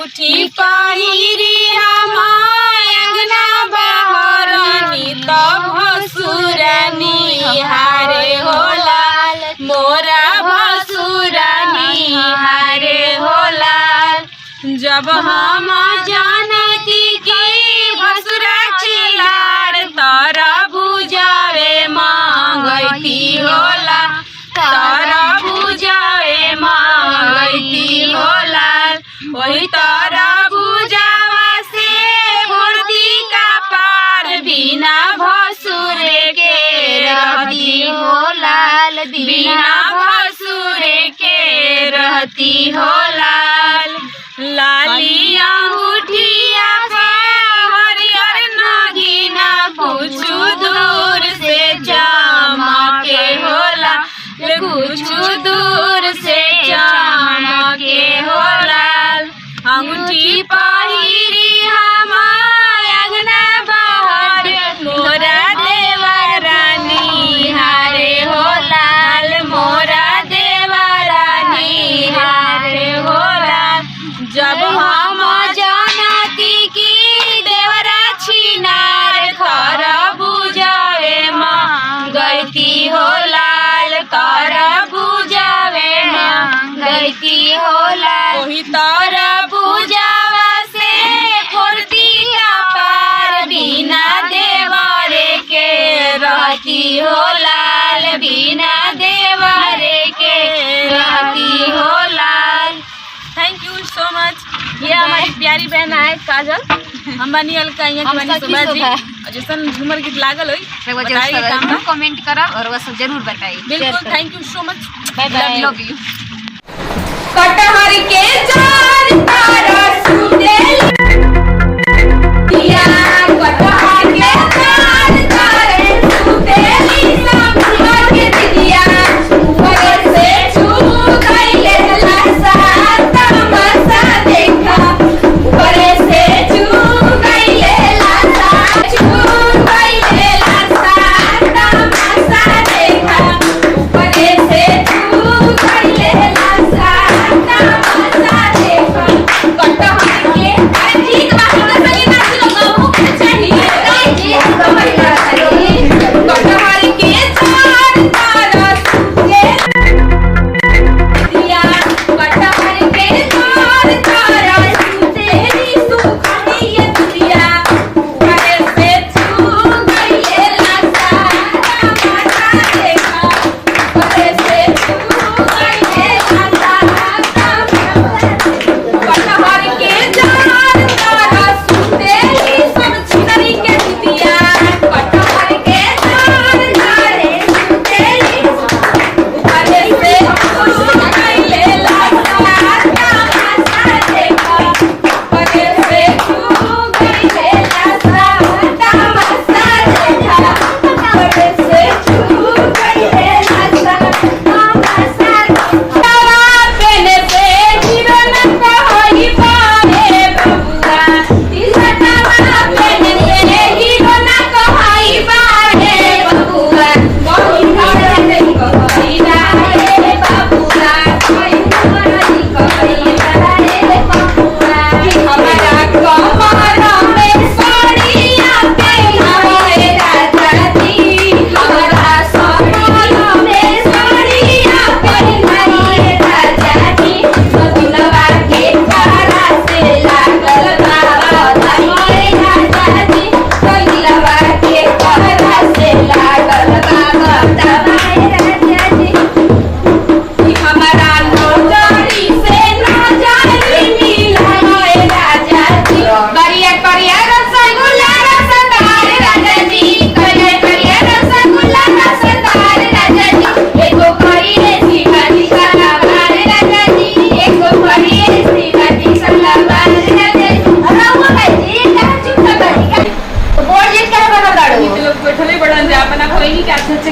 अंगूठी पहिरी हम अंगना बहरनी तो भसुरनी हारे होला मोरा भसुरनी हारे होला। जब हम जानती की भसुरा चिलार तारा बुझावे मांगती होला तारा बुझावे मांगती होला। वही तारा बुझावा से फुर्ती का पार बिना भसुरे के रहती होला बिना भसुरे के रहती होला। लाली अंगूठिया से हरियर नगीना कुछ दूर से चमके होला कुछ दूर से चमके होला। अंगूठी पहिरी हम अंगना बहर मोरा देवरानी हारे होला मोरा देवरानी हारे होला। जब हम जानती की देवरा छिनार खर बुझावे मांगती होला कर बुझावे मांगती होला। वही तर बुझावा से फुर्ती का पार बिना देवरे के रहती होला बिना देवरे के रहती होला। थैंक यू सो मच। ये हमारी प्यारी बहन है काजल अंबानी अलका जैसन झूमर गीत लागल हो कमेंट करा और वो सब जरूर बताइए। बिल्कुल thank you so much. Bye bye love you. कटहर के चार तारा सुनेली दिया कटहर के चार तारे सुनेली सब के दिया ऊपर से छू गईले लसा तमाशा देखा ऊपर से छू गईले लसा छू गईले लसा तमाशा देखा ऊपर से छू गईले लसा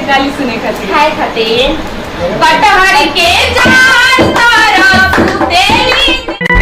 गाली सुने खातिर कटहर के जान तारा तेरी